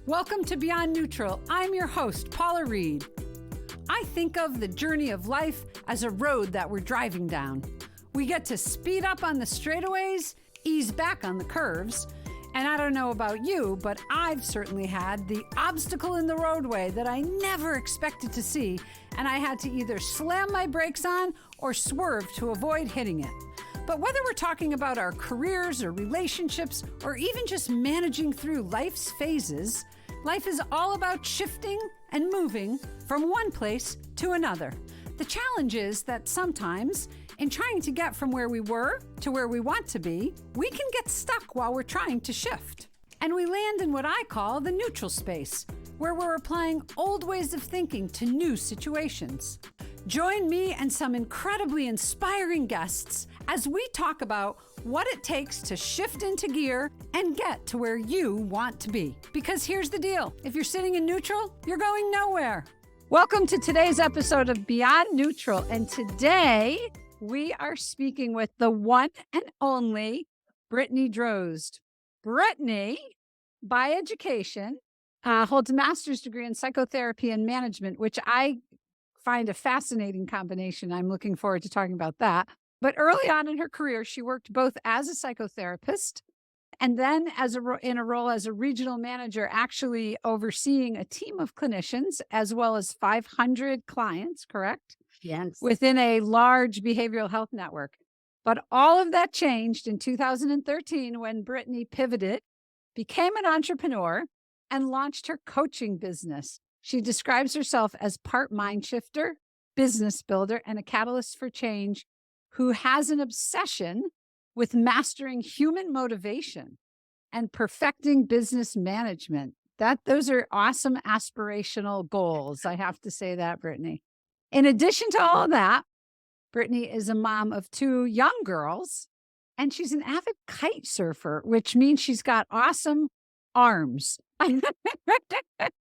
Welcome to Beyond Neutral. I'm your host, Paula Reed. I think of the journey of life as a road that we're driving down. We get to speed up on the straightaways, ease back on the curves, and I don't know about you, but I've certainly had the obstacle in the roadway that I never expected to see, and I had to either slam my brakes on or swerve to avoid hitting it. But whether we're talking about our careers or relationships, or even just managing through life's phases, life is all about shifting and moving from one place to another. The challenge is that sometimes, in trying to get from where we were to where we want to be, we can get stuck while we're trying to shift. And we land in what I call the neutral space, where we're applying old ways of thinking to new situations. Join me and some incredibly inspiring guests as we talk about what it takes to shift into gear and get to where you want to be. Because here's the deal. If you're sitting in neutral, you're going nowhere. Welcome to today's episode of Beyond Neutral. And today we are speaking with the one and only Brittany Drozd. Brittany, by education, holds a master's degree in psychotherapy and management, which I find a fascinating combination. I'm looking forward to talking about that. But early on in her career, she worked both as a psychotherapist and then in a role as a regional manager, actually overseeing a team of clinicians as well as 500 clients, correct? Yes. Within a large behavioral health network. But all of that changed in 2013 when Brittany pivoted, became an entrepreneur, and launched her coaching business. She describes herself as part mind shifter, business builder, and a catalyst for change who has an obsession with mastering human motivation and perfecting business management. Those are awesome aspirational goals. I have to say that, Brittany. In addition to all that, Brittany is a mom of 2 young girls, and she's an avid kite surfer, which means she's got awesome arms.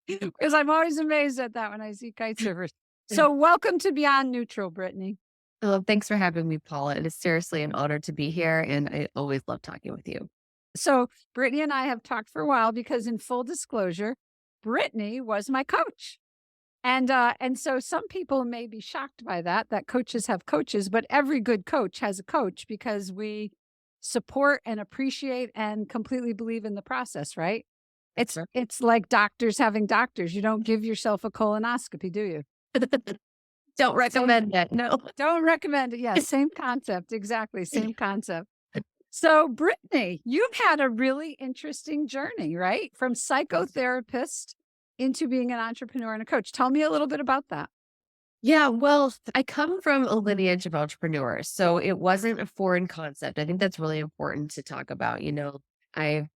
Because I'm always amazed at that when I see kite surfers. So welcome to Beyond Neutral, Brittany. Oh, thanks for having me, Paula. It is seriously an honor to be here, and I always love talking with you. So Brittany and I have talked for a while because, in full disclosure, Brittany was my coach. And so some people may be shocked by that coaches have coaches, but every good coach has a coach because we support and appreciate and completely believe in the process, right? It's like doctors having doctors. You don't give yourself a colonoscopy, do you? Don't recommend it. No. Don't recommend it. Yeah, same concept. Exactly. Same concept. So, Brittany, you've had a really interesting journey, right? From psychotherapist into being an entrepreneur and a coach. Tell me a little bit about that. Yeah, well, I come from a lineage of entrepreneurs, so it wasn't a foreign concept. I think that's really important to talk about. I've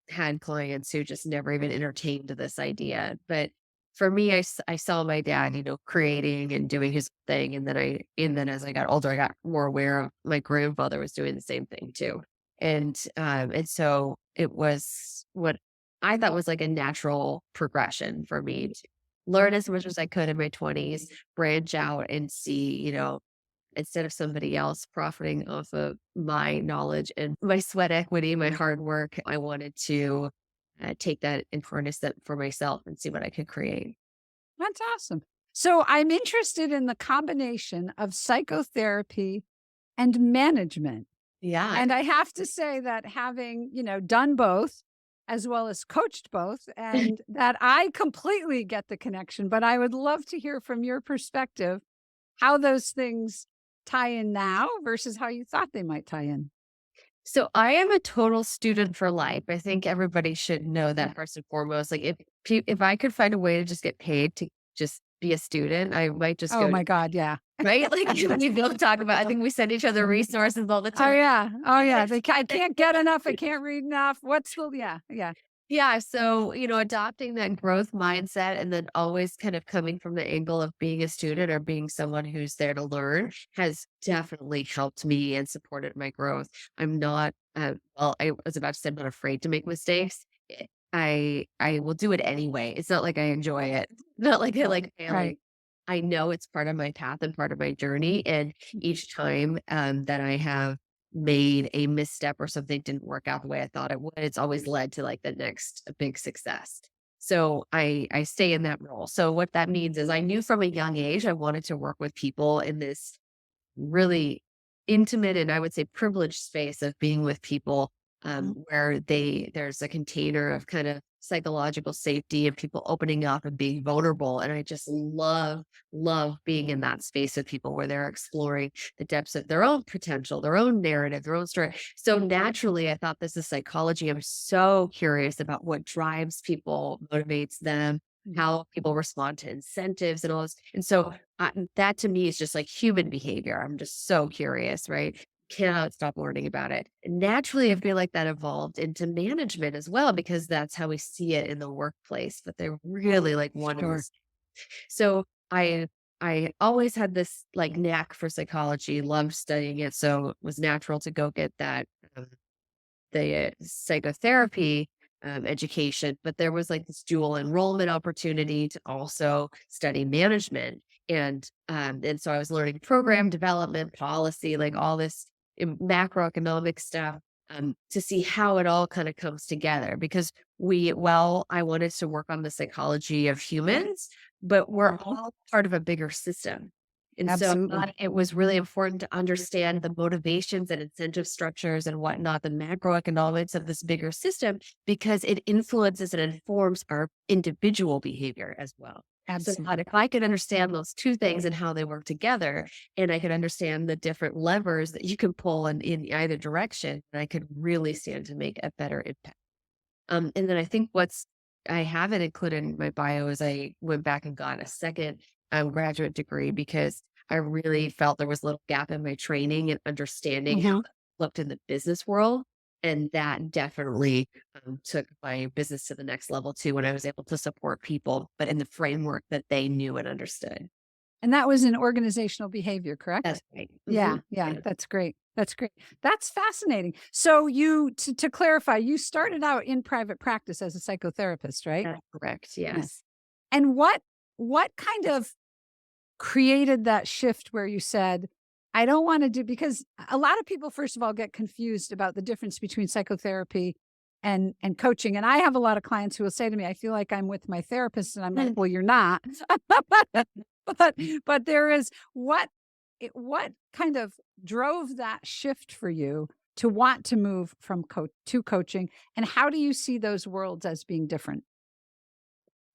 had clients who just never even entertained this idea. But for me, I saw my dad, creating and doing his thing. And then as I got older, I got more aware of my grandfather was doing the same thing too. And so it was what I thought was like a natural progression for me to learn as much as I could in my 20s, branch out and see, instead of somebody else profiting off of my knowledge and my sweat equity, my hard work, I wanted to take that and harness that for myself and see what I could create. That's awesome. So I'm interested in the combination of psychotherapy and management. Yeah. And I have to say that having, done both, as well as coached both, and that I completely get the connection, but I would love to hear from your perspective how those things tie in now versus how you thought they might tie in. So I am a total student for life. I think everybody should know that first and foremost. Like if I could find a way to just get paid to just be a student, I might just Oh my God, yeah. Right? Like we don't talk about, I think we send each other resources all the time. Oh yeah. I can't get enough. I can't read enough. Yeah. Yeah. So, adopting that growth mindset and then always kind of coming from the angle of being a student or being someone who's there to learn has definitely helped me and supported my growth. I'm not, I was about to say I'm not afraid to make mistakes. I will do it anyway. It's not like I enjoy it. Not like I like failing. Right. I know it's part of my path and part of my journey. And each time that I have made a misstep or something didn't work out the way I thought it would, it's always led to like the next big success. So I stay in that role. So what that means is I knew from a young age I wanted to work with people in this really intimate and I would say privileged space of being with people where there's a container of kind of psychological safety and people opening up and being vulnerable. And I just love being in that space with people where they're exploring the depths of their own potential, their own narrative, their own story. So naturally, I thought this is psychology. I'm so curious about what drives people, motivates them, how people respond to incentives and all this. And so that to me is just like human behavior. I'm just so curious, right? Cannot stop learning about it. And naturally, I feel like that evolved into management as well, because that's how we see it in the workplace, but they're really like one of Sure. us. So I always had this like knack for psychology, loved studying it. So it was natural to go get that the psychotherapy education, but there was like this dual enrollment opportunity to also study management. And so I was learning program development, policy, like all this macroeconomic stuff to see how it all kind of comes together. Because I wanted to work on the psychology of humans, but we're all part of a bigger system. And so I Absolutely. thought it was really important to understand the motivations and incentive structures and whatnot, the macroeconomics of this bigger system, because it influences and informs our individual behavior as well. So I Absolutely. thought if I could understand those two things and how they work together, and I could understand the different levers that you can pull in either direction, I could really stand to make a better impact. And then I think I haven't included in my bio is I went back and got a second graduate degree because I really felt there was a little gap in my training and understanding how Mhm. it looked in the business world. And that definitely took my business to the next level too, when I was able to support people, but in the framework that they knew and understood. And that was in organizational behavior, correct? That's right. Yeah, yeah, that's great. That's great. That's fascinating. So to clarify, you started out in private practice as a psychotherapist, right? That's correct. Yeah. Yes. And what kind of created that shift where you said, I don't want to do, because a lot of people, first of all, get confused about the difference between psychotherapy and coaching. And I have a lot of clients who will say to me, I feel like I'm with my therapist. And I'm like, well, you're not. but there is what kind of drove that shift for you to want to move from to coaching, and how do you see those worlds as being different?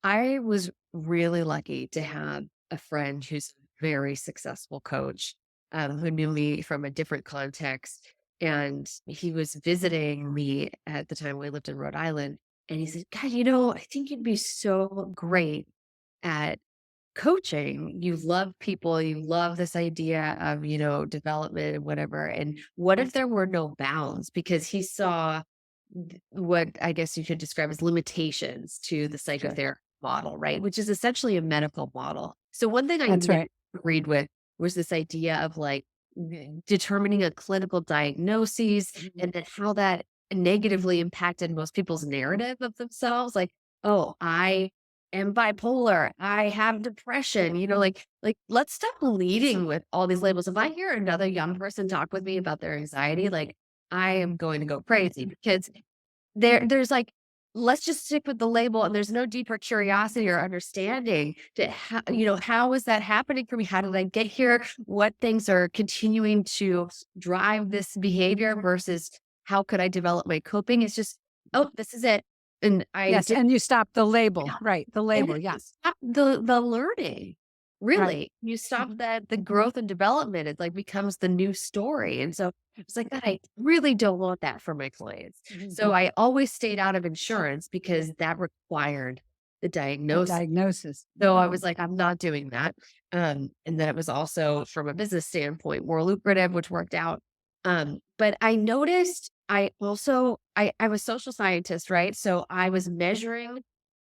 I was really lucky to have a friend who's a very successful coach who knew me from a different context. And he was visiting me at the time we lived in Rhode Island. And he said, God, I think you'd be so great at coaching. You love people, you love this idea of, development and whatever. And what if there were no bounds? Because he saw what I guess you could describe as limitations to the psychotherapy model, right? Which is essentially a medical model. So one thing I That's never right. agreed with was this idea of like determining a clinical diagnosis and then how that negatively impacted most people's narrative of themselves. Like, oh, I am bipolar, I have depression, like let's stop leading with all these labels. If I hear another young person talk with me about their anxiety, like I am going to go crazy because there's like, let's just stick with the label and there's no deeper curiosity or understanding to how is that happening for me? How did I get here? What things are continuing to drive this behavior versus how could I develop my coping? It's just, oh, this is it. And I Yes, did and you stop the label, right? The label, and yeah, you stop the learning. right. Really, you stop that the growth and development, it like becomes the new story. And so it's like that. I really don't want that for my clients. So I always stayed out of insurance because that required the A diagnosis. diagnosis. So I was like, I'm not doing that. And then it was also from a business standpoint more lucrative, which worked out. But I noticed I was social scientist, right? So I was measuring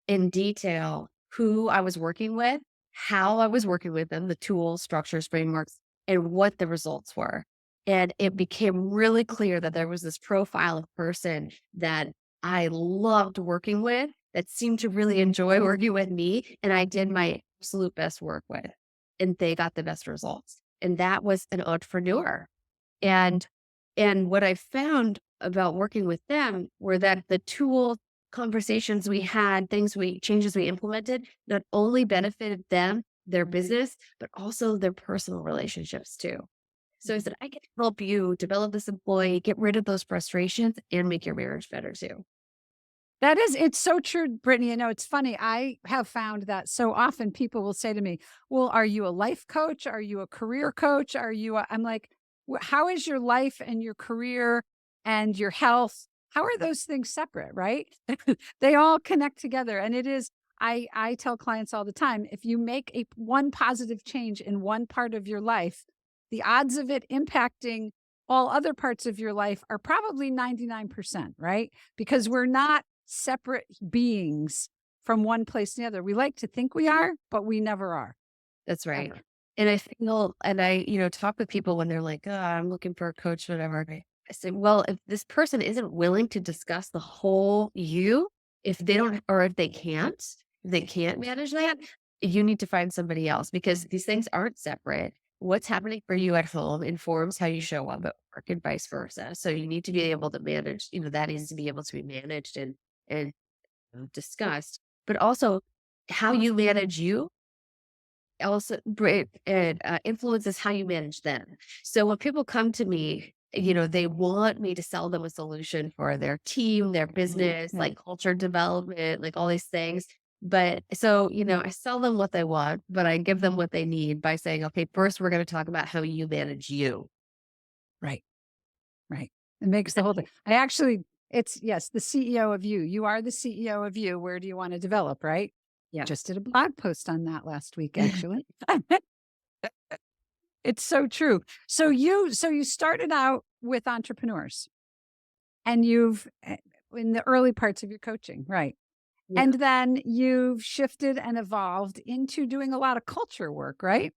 in detail who I was working with, how I was working with them, the tools, structures, frameworks, and what the results were. And it became really clear that there was this profile of person that I loved working with, that seemed to really enjoy working with me, and I did my absolute best work with, and they got the best results. And that was an entrepreneur. And what I found about working with them were that the tools conversations we had, changes we implemented, not only benefited them, their business, but also their personal relationships too. So I said, I can help you develop this employee, get rid of those frustrations, and make your marriage better too. It's so true, Brittany. You know, it's funny. I have found that so often people will say to me, well, are you a life coach? Are you a career coach? I'm like, how is your life and your career and your health? How are those things separate, right? They all connect together. And I tell clients all the time, if you make one positive change in one part of your life, the odds of it impacting all other parts of your life are probably 99%, right? Because we're not separate beings from one place to the other. We like to think we are, but we never are. That's right. Ever. And I talk with people when they're like, oh, I'm looking for a coach, whatever. I say, well, if this person isn't willing to discuss the whole you, if they don't, or if they can't manage that, you need to find somebody else because these things aren't separate. What's happening for you at home informs how you show up at work and vice versa. So you need to be able to manage, that needs to be able to be managed and discussed, but also how you manage you also influences how you manage them. So when people come to me, they want me to sell them a solution for their team, their business, like culture development, like all these things. But so, I sell them what they want, but I give them what they need by saying, okay, first we're going to talk about how you manage you. Right. Right. It makes the whole thing. Yes, the CEO of you. You are the CEO of you. Where do you want to develop, right? Yeah. Just did a blog post on that last week, actually. It's so true. So you started out with entrepreneurs and in the early parts of your coaching, right? Yeah. And then you've shifted and evolved into doing a lot of culture work, right?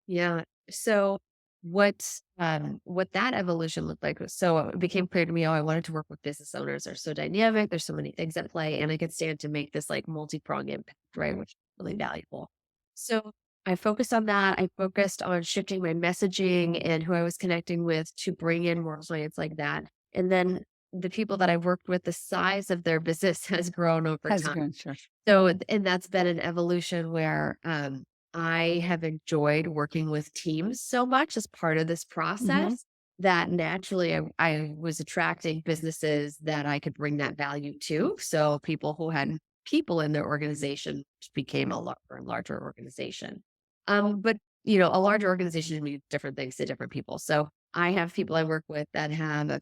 Yeah. So what that evolution looked like was it became clear to me, I wanted to work with business owners. They're so dynamic. There's so many things at play, and I could stand to make this like multi-pronged impact, right? Which is really valuable. So I focused on that. I focused on shifting my messaging and who I was connecting with to bring in more clients like that. And then the people that I worked with, the size of their business has grown over time. Sure. So, and that's been an evolution where I have enjoyed working with teams so much as part of this process that naturally I was attracting businesses that I could bring that value to. So people who had people in their organization became a larger and larger organization. But a larger organization means different things to different people. So I have people I work with that have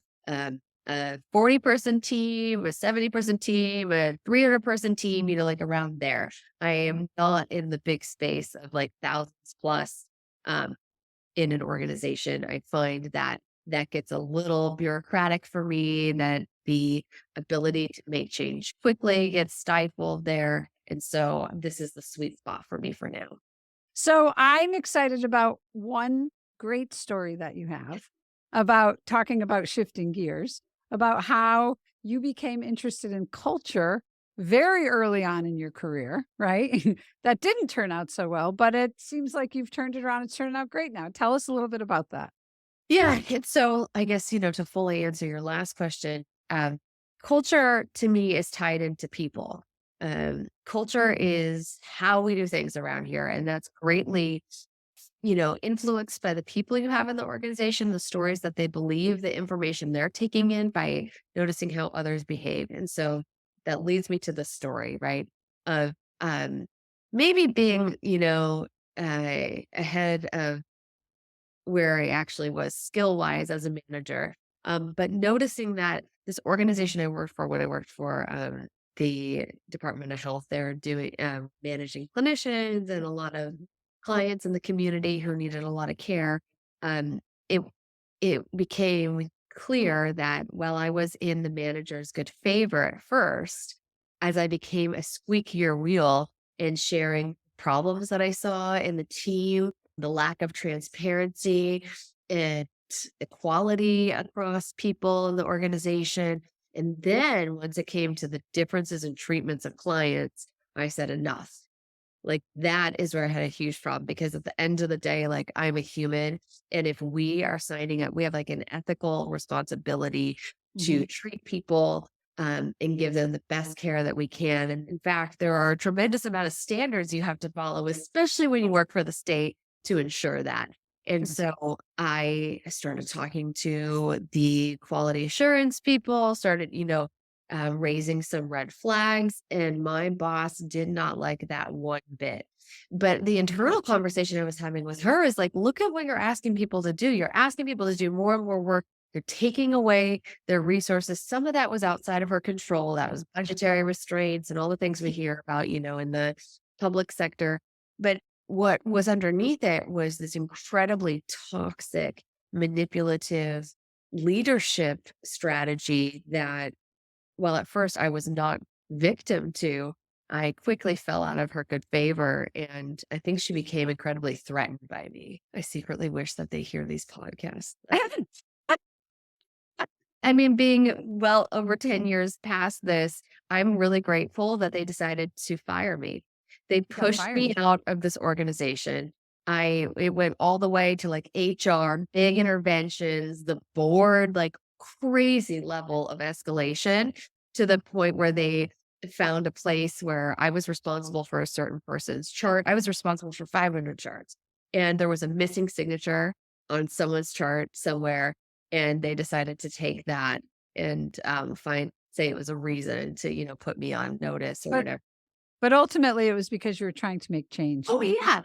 a 40-person team, a 70-person team, a 300-person team, like around there. I am not in the big space of like thousands plus in an organization. I find that gets a little bureaucratic for me, that the ability to make change quickly gets stifled there. And so this is the sweet spot for me for now. So I'm excited about one great story that you have about talking about shifting gears, about how you became interested in culture very early on in your career, right? That didn't turn out so well, but it seems like you've turned it around. It's turning out great now. Tell us a little bit about that. Yeah. And so I guess, to fully answer your last question, culture to me is tied into people. Culture is how we do things around here. And that's greatly, influenced by the people you have in the organization, the stories that they believe, the information they're taking in by noticing how others behave. And so that leads me to the story, right? Of maybe being, ahead of where I actually was skill wise as a manager. But noticing that this organization I worked for, when I worked for the Department of Health, they're doing managing clinicians and a lot of clients in the community who needed a lot of care. Um, it it became clear that while I was in the manager's good favor at first, as I became a squeakier wheel in sharing problems that I saw in the team, the lack of transparency and equality across people in the organization. And then once it came to the differences in treatments of clients, I said, enough. Like that is where I had a huge problem because at the end of the day, like I'm a human. And if we are signing up, we have like an ethical responsibility to treat people and give them the best care that we can. And in fact, there are a tremendous amount of standards you have to follow, especially when you work for the state, to ensure that. And so I started talking to the quality assurance people, started, raising some red flags, and my boss did not like that one bit. But the internal conversation I was having with her is like, look at what you're asking people to do. You're asking people to do more and more work. You're taking away their resources. Some of that was outside of her control. That was budgetary restraints and all the things we hear about, in the public sector. But what was underneath it was this incredibly toxic, manipulative leadership strategy that, well, at first I was not victim to. I quickly fell out of her good favor, and I think she became incredibly threatened by me. I secretly wish that they hear these podcasts. I mean, being well over 10 years past this, I'm really grateful that they decided to fire me. They pushed me out of this organization. It went all the way to like HR, big interventions, the board, like crazy level of escalation, to the point where they found a place where I was responsible for a certain person's chart. I was responsible for 500 charts, and there was a missing signature on someone's chart somewhere. And they decided to take that and say it was a reason to, put me on notice or whatever. But ultimately, it was because you were trying to make change. Oh, yeah.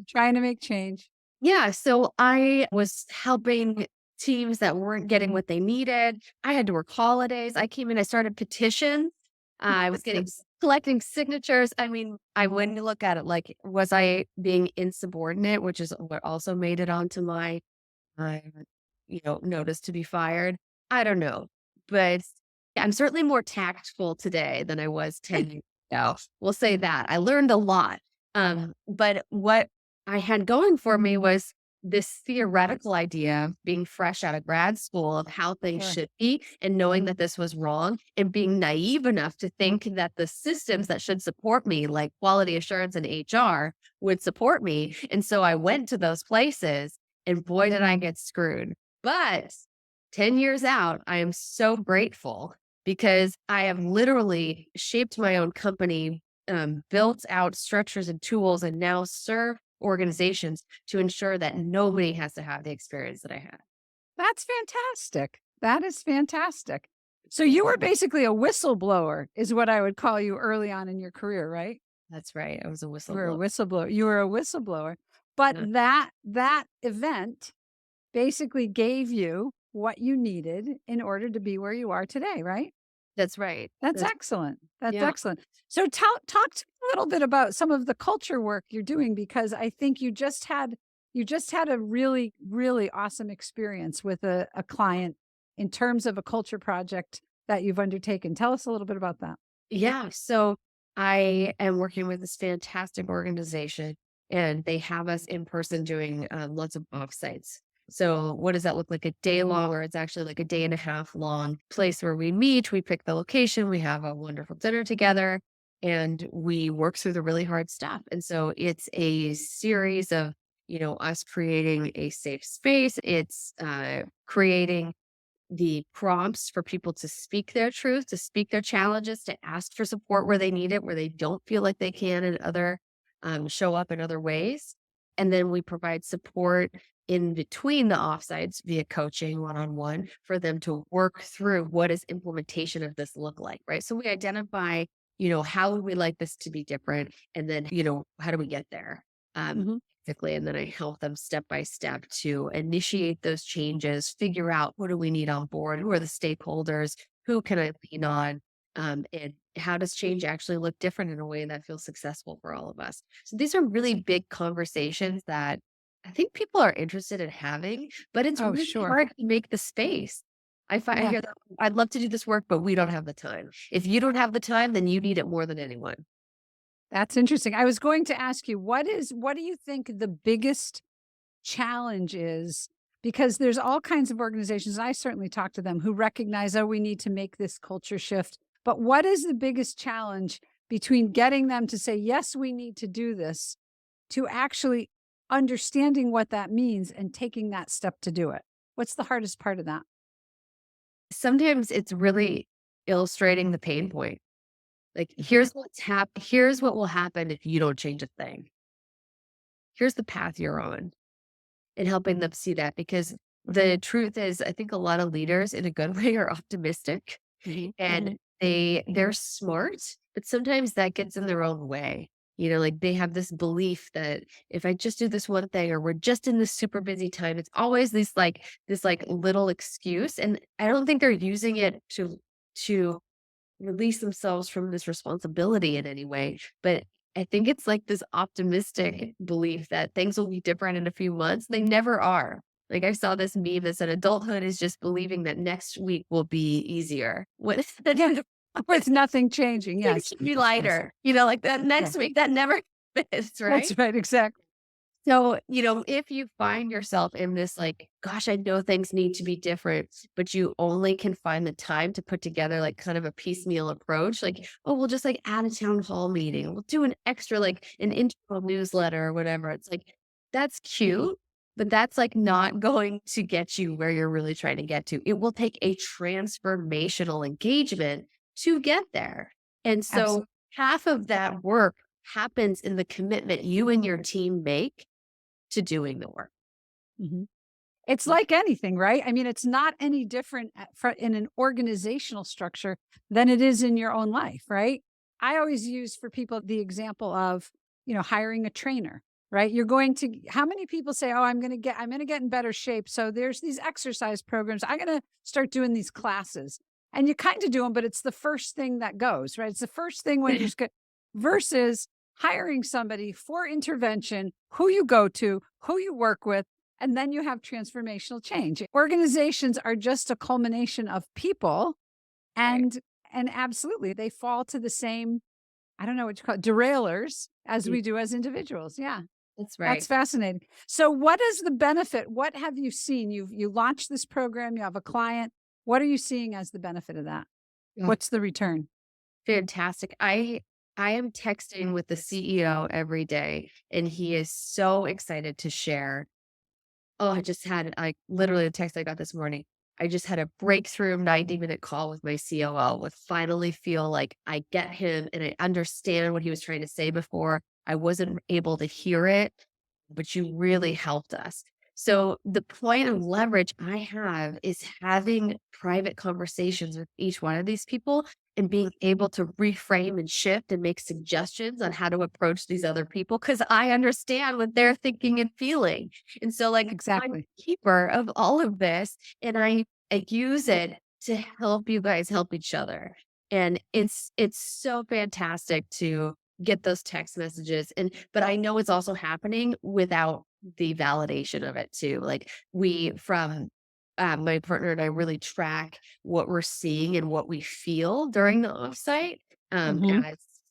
Trying to make change. Yeah. So I was helping teams that weren't getting what they needed. I had to work holidays. I came in, I started petitions. I was collecting signatures. I mean, I wouldn't look at it like, was I being insubordinate, which is what also made it onto my notice to be fired. I don't know, but I'm certainly more tactful today than I was 10 years ago. We'll say that. I learned a lot. But what I had going for me was this theoretical idea, being fresh out of grad school, of how things should be, and knowing that this was wrong, and being naive enough to think that the systems that should support me, like quality assurance and HR, would support me. And so I went to those places, and boy, did I get screwed. But 10 years out, I am so grateful, because I have literally shaped my own company, built out structures and tools, and now serve organizations to ensure that nobody has to have the experience that I had. That's fantastic. That is fantastic. So you were basically a whistleblower, is what I would call you early on in your career, right? That's right. I was a whistleblower. You were a whistleblower. But that event basically gave you what you needed in order to be where you are today, right? That's right. That's excellent. That's excellent. So talk to me a little bit about some of the culture work you're doing, because I think you just had a really, really awesome experience with a client in terms of a culture project that you've undertaken. Tell us a little bit about that. Yeah. So I am working with this fantastic organization, and they have us in person doing lots of offsites. So what does that look like? A day long, or it's actually like a day and a half long place where we meet, we pick the location, we have a wonderful dinner together, and we work through the really hard stuff. And so it's a series of, us creating a safe space. It's creating the prompts for people to speak their truth, to speak their challenges, to ask for support where they need it, where they don't feel like they can, and show up in other ways. And then we provide support in between the offsites via coaching one-on-one for them to work through, what does implementation of this look like, right? So we identify, how would we like this to be different? And then, how do we get there? Basically, and then I help them step by step to initiate those changes, figure out what do we need on board, who are the stakeholders, who can I lean on, and how does change actually look different in a way that feels successful for all of us? So these are really big conversations that I think people are interested in having, but it's really hard to make the space. I hear that I'd love to do this work, but we don't have the time. If you don't have the time, then you need it more than anyone. That's interesting. I was going to ask you, what do you think the biggest challenge is? Because there's all kinds of organizations, I certainly talk to them, who recognize, we need to make this culture shift. But what is the biggest challenge between getting them to say, yes, we need to do this, to actually understanding what that means and taking that step to do it? What's the hardest part of that? Sometimes it's really illustrating the pain point. Like, here's here's what will happen if you don't change a thing. Here's the path you're on, and helping them see that, because the truth is, I think a lot of leaders in a good way are optimistic, and they're smart, but sometimes that gets in their own way. Like, they have this belief that if I just do this one thing, or we're just in this super busy time, it's always this little excuse. And I don't think they're using it to release themselves from this responsibility in any way. But I think it's like this optimistic belief that things will be different in a few months. They never are. Like, I saw this meme that said adulthood is just believing that next week will be easier. What With nothing changing. it Yes. should be lighter, like that next week, that never fits, right? That's right. Exactly. So, if you find yourself in this, like, gosh, I know things need to be different, but you only can find the time to put together like kind of a piecemeal approach, like, oh, we'll just like add a town hall meeting. We'll do an extra, like an internal newsletter or whatever. It's like, that's cute, but that's like not going to get you where you're really trying to get to. It will take a transformational engagement to get there. And so Absolutely. half of that work happens in the commitment you and your team make to doing the work. It's like anything, right? I mean, it's not any different in an organizational structure than it is in your own life, right? I always use for people the example of, hiring a trainer, right? How many people say, oh, I'm going to get in better shape. So there's these exercise programs. I'm going to start doing these classes, and you kind of do them, but it's the first thing that goes, right? It's the first thing when you just get, versus hiring somebody for intervention, who you go to, who you work with, and then you have transformational change. Organizations are just a culmination of people, and absolutely they fall to the same, I don't know what you call it, derailers as we do as individuals. Yeah. That's right. That's fascinating. So what is the benefit? What have you seen? You launched this program, you have a client. What are you seeing as the benefit of that? What's the return? Fantastic. I am texting with the CEO every day, and he is so excited to share. Oh, I literally, the text I got this morning. I just had a breakthrough 90-minute call with my COO, with finally feel like I get him and I understand what he was trying to say before. I wasn't able to hear it, but you really helped us. So the point of leverage I have is having private conversations with each one of these people and being able to reframe and shift and make suggestions on how to approach these other people, because I understand what they're thinking and feeling. And so, like, I'm Exactly. the keeper of all of this, and I use it to help you guys help each other. And it's so fantastic to get those text messages. But I know it's also happening without the validation of it too. Like, my partner and I really track what we're seeing and what we feel during the offsite. As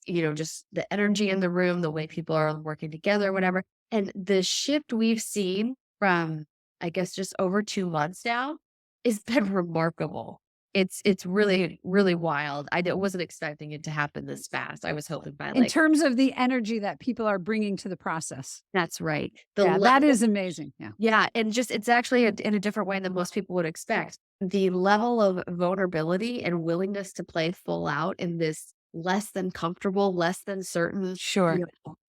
just the energy in the room, the way people are working together, whatever. And the shift we've seen from, I guess, just over 2 months now has been remarkable. It's really, really wild. I wasn't expecting it to happen this fast. I was hoping by In terms of the energy that people are bringing to the process. That's right. That is amazing. Yeah. Yeah. And just, it's actually in a different way than most people would expect. The level of vulnerability and willingness to play full out in this less than comfortable, less than certain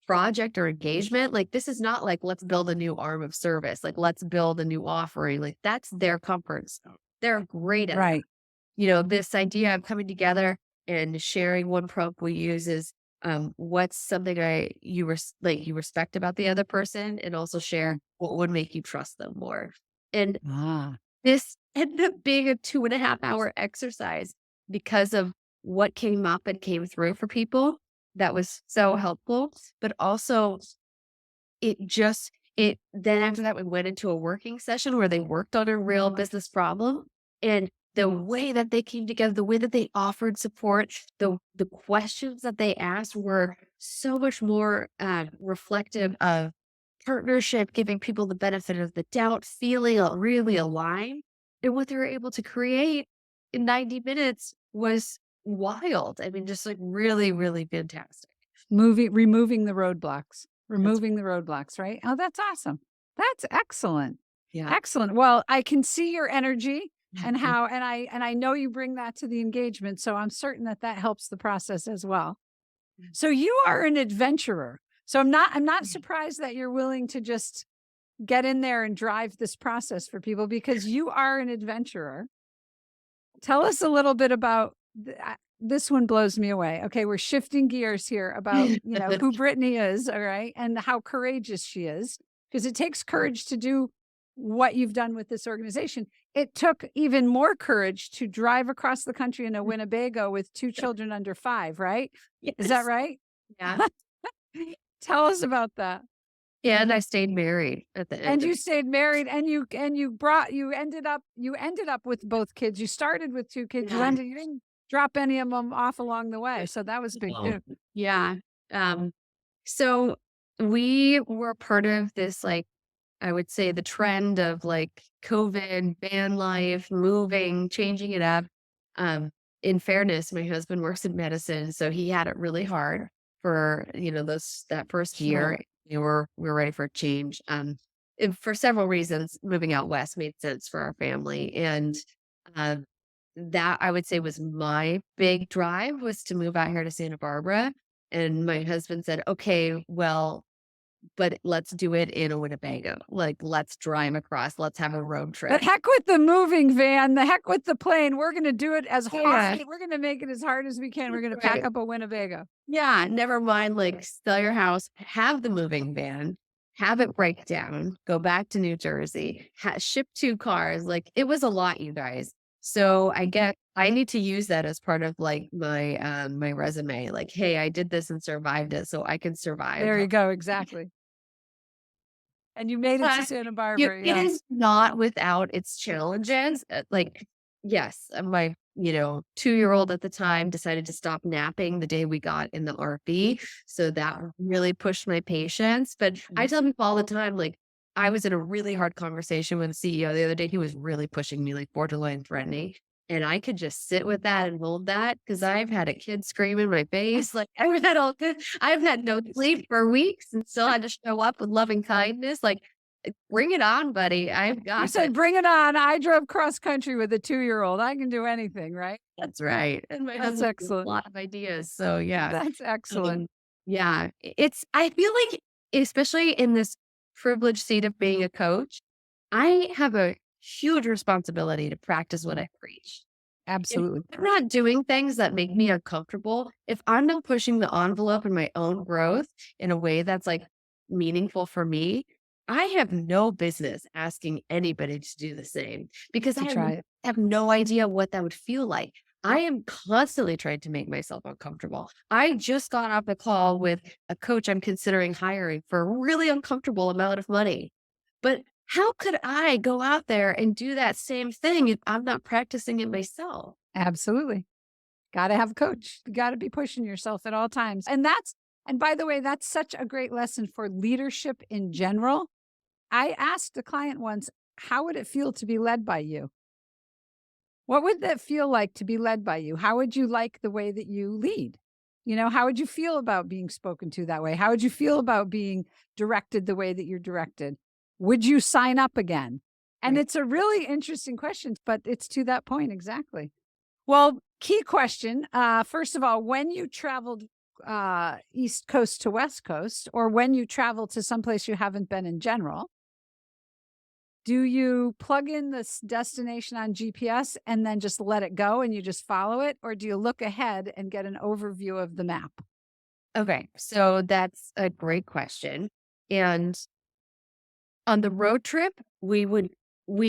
project or engagement. Like, this is not like, let's build a new arm of service. Like, let's build a new offering. Like, that's their comfort zone. They're great at Right. this idea of coming together and sharing. One prompt we use is, what's something you respect about the other person, and also share what would make you trust them more. And this ended up being a 2.5-hour exercise because of what came up and came through for people. That was so helpful. But also, then after that, we went into a working session where they worked on a real business problem. And the way that they came together, the way that they offered support, the questions that they asked were so much more reflective of partnership, giving people the benefit of the doubt, feeling really aligned. And what they were able to create in 90 minutes was wild. I mean, just like really, really fantastic. Removing the roadblocks. Right? Oh, that's awesome. That's excellent. Yeah. Excellent. Well, I can see your energy. and how, and I know you bring that to the engagement. So I'm certain that that helps the process as well. So you are an adventurer. So I'm not surprised that you're willing to just get in there and drive this process for people, because you are an adventurer. Tell us a little bit about this. One blows me away. Okay, we're shifting gears here about, who Brittany is, all right, and how courageous she is, because it takes courage to do what you've done with this organization. It took even more courage to drive across the country in a Winnebago with 2 children under 5, right? Yes. Is that right? Yeah. Tell us about that. Yeah, and I stayed married at the end. And you stayed married, and you ended up with both kids. You started with 2 kids. Yeah. You didn't drop any of them off along the way. So that was big too. Yeah. So we were part of this, like, I would say the trend of like COVID, van life, moving, changing it up. In fairness, my husband works in medicine, so he had it really hard for, that first year. We were ready for a change. And for several reasons, moving out west made sense for our family. And that, I would say, was my big drive, was to move out here to Santa Barbara. And my husband said, okay, well, but let's do it in a Winnebago. Like, let's drive across. Let's have a road trip. The heck with the moving van. The heck with the plane. We're going to do it as hard. We're going to make it as hard as we can. We're going to pack up a Winnebago. Yeah. Never mind, like, sell your house, have the moving van, have it break down, go back to New Jersey, ship 2 cars. Like, it was a lot, you guys. So I need to use that as part of like my my resume. Like, hey, I did this and survived it, so I can survive. There you go. Exactly. And you made it to Santa Barbara. It is not without its challenges. Like, yes, my 2-year-old at the time decided to stop napping the day we got in the RV. So that really pushed my patience. But I tell people all the time, like, I was in a really hard conversation with the CEO the other day. He was really pushing me, like borderline threatening. And I could just sit with that and hold that, because I've had a kid scream in my face. Like, I've had no sleep for weeks and still had to show up with loving kindness. Like, bring it on, buddy. I've got You said, bring it on. I drove cross country with a 2-year-old. I can do anything, right? That's right. And my That's husband has excellent. a lot of ideas. So yeah. That's excellent. Yeah. I feel like, especially in this privileged seat of being a coach, I have a huge responsibility to practice what I preach. Absolutely. If I'm not doing things that make me uncomfortable, if I'm not pushing the envelope in my own growth in a way that's like meaningful for me, I have no business asking anybody to do the same, because I have no idea what that would feel like. I am constantly trying to make myself uncomfortable. I just got off a call with a coach I'm considering hiring for a really uncomfortable amount of money. But how could I go out there and do that same thing if I'm not practicing it myself? Absolutely. Got to have a coach. You got to be pushing yourself at all times. And by the way, that's such a great lesson for leadership in general. I asked a client once, how would it feel to be led by you? What would that feel like to be led by you? How would you like the way that you lead? How would you feel about being spoken to that way? How would you feel about being directed the way that you're directed? Would you sign up again? And It's a really interesting question, but it's to that point. Exactly. Well, key question. First of all, when you traveled East Coast to West Coast, or when you travel to someplace you haven't been in general, do you plug in this destination on GPS and then just let it go and you just follow it? Or do you look ahead and get an overview of the map? Okay, so that's a great question. And on the road trip, we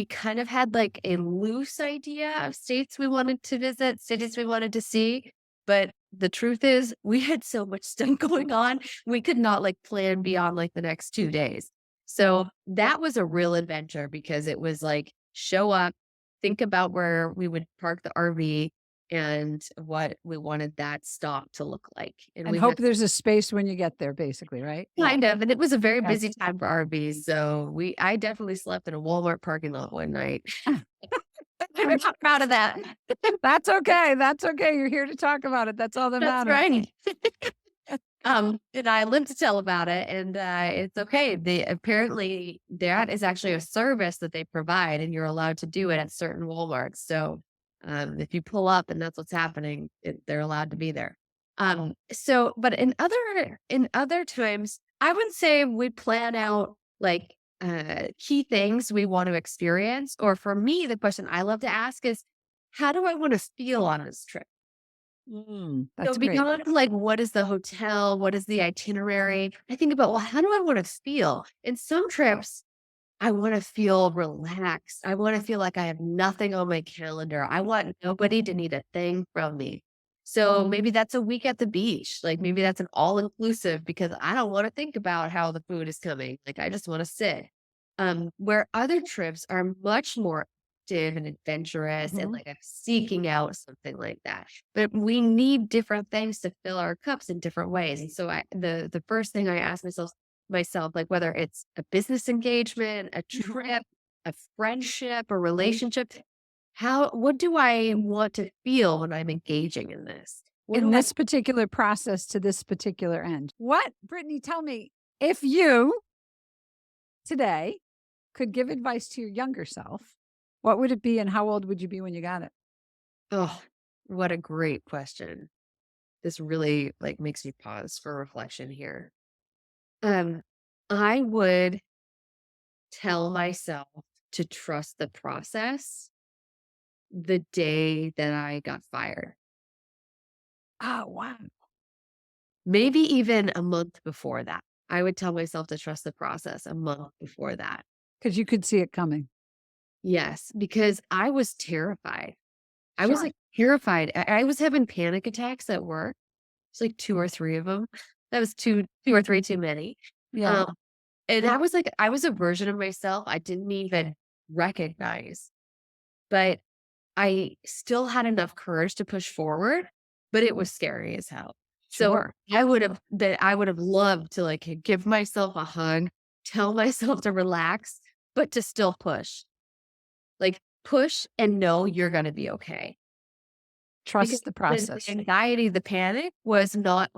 kind of had like a loose idea of states we wanted to visit, cities we wanted to see. But the truth is, we had so much stuff going on, we could not like plan beyond like the next 2 days. So that was a real adventure, because it was like, show up, think about where we would park the RV and what we wanted that stop to look like. And hope there's a space when you get there, basically, right? Kind of. And it was a very busy time for RVs. So I definitely slept in a Walmart parking lot one night. I'm not proud of that. That's okay. That's okay. You're here to talk about it. That's all that matters. That's right. And I live to tell about it, and it's okay. Apparently that is actually a service that they provide, and you're allowed to do it at certain Walmarts. So if you pull up and that's what's happening, they're allowed to be there. But in other times, I would say we plan out like key things we want to experience. Or for me, the question I love to ask is, how do I want to feel on this trip? That's So great. beyond like, what is the hotel? What is the itinerary? I think about, well, how do I want to feel? In some trips, I want to feel relaxed. I want to feel like I have nothing on my calendar. I want nobody to need a thing from me. So maybe that's a week at the beach. Like maybe that's an all inclusive because I don't want to think about how the food is coming. Like I just want to sit. Where other trips are much more active and adventurous and like I'm seeking out something like that. But we need different things to fill our cups in different ways. And so the first thing I ask myself, like whether it's a business engagement, a trip, a friendship, a relationship, what do I want to feel when I'm engaging in this? In this particular process to this particular end. What, Brittany, tell me, if you today could give advice to your younger self, what would it be and how old would you be when you got it? Oh, what a great question. This really like makes me pause for reflection here. I would tell myself to trust the process the day that I got fired. Oh, wow. Maybe even a month before that. I would tell myself to trust the process a month before that. Because you could see it coming. Yes, because I was terrified. I was Sure. like terrified. I was having panic attacks at work. It's like 2 or 3 of them. That was 2 or 3 too many. Yeah. And I was a version of myself I didn't even recognize. But I still had enough courage to push forward, but it was scary as hell. Sure. So I would have loved to like give myself a hug, tell myself to relax, but to still push. Like push and know you're going to be okay. Trust the process. The anxiety, the panic was not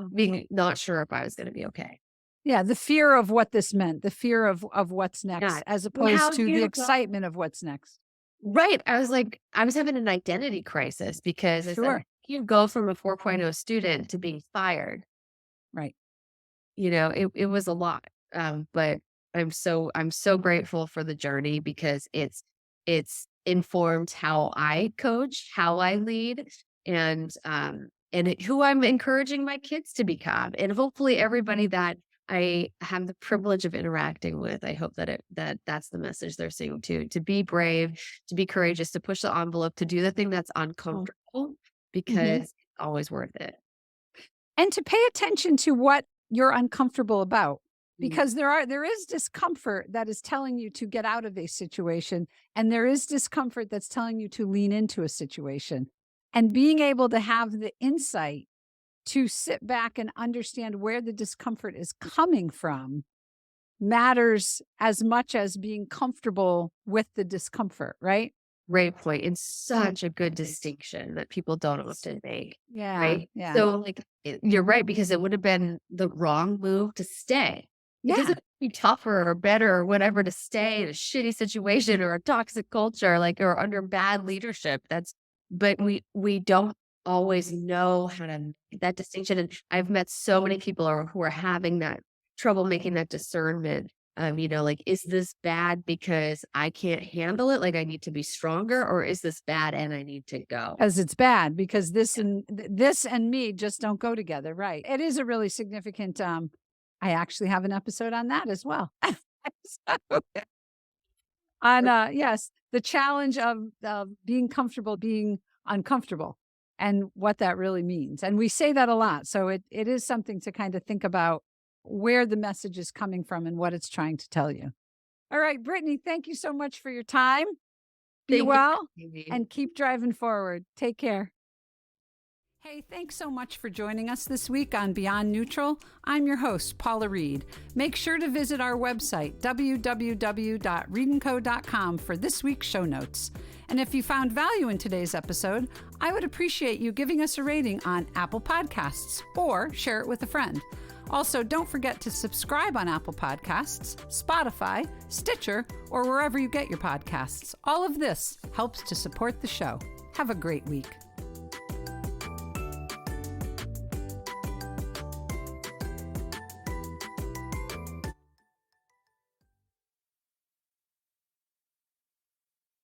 sure if I was going to be okay. Yeah, the fear of what this meant, the fear of what's next, Yeah. as opposed to the excitement of what's next. Right. I was having an identity crisis because I said, you go from a 4.0 student to being fired. Right. You know, it was a lot. But I'm so grateful for the journey because it's informed how I coach, how I lead, and who I'm encouraging my kids to become. And hopefully everybody that I have the privilege of interacting with, I hope that's the message they're seeing too, to be brave, to be courageous, to push the envelope, to do the thing that's uncomfortable because it's always worth it. And to pay attention to what you're uncomfortable about, because there is discomfort that is telling you to get out of a situation. And there is discomfort that's telling you to lean into a situation. And being able to have the insight to sit back and understand where the discomfort is coming from matters as much as being comfortable with the discomfort, right? Great point. And such a good distinction that people don't often make. Yeah. Right. Yeah. So like you're right, because it would have been the wrong move to stay. It doesn't be tougher or better or whatever to stay in a shitty situation or a toxic culture, like, or under bad leadership. But we don't always know how to make that distinction. And I've met so many people who are having that trouble making that discernment. Like, is this bad because I can't handle it? Like I need to be stronger, or is this bad and I need to go? As it's bad because this and me just don't go together. Right. It is a really significant, I actually have an episode on that as well. Yes, the challenge of being comfortable, being uncomfortable, and what that really means. And we say that a lot. So it is something to kind of think about where the message is coming from and what it's trying to tell you. All right, Brittany, thank you so much for your time. Be well and keep driving forward. Take care. Hey, thanks so much for joining us this week on Beyond Neutral. I'm your host, Paula Reed. Make sure to visit our website, www.readandco.com, for this week's show notes. And if you found value in today's episode, I would appreciate you giving us a rating on Apple Podcasts or share it with a friend. Also, don't forget to subscribe on Apple Podcasts, Spotify, Stitcher, or wherever you get your podcasts. All of this helps to support the show. Have a great week.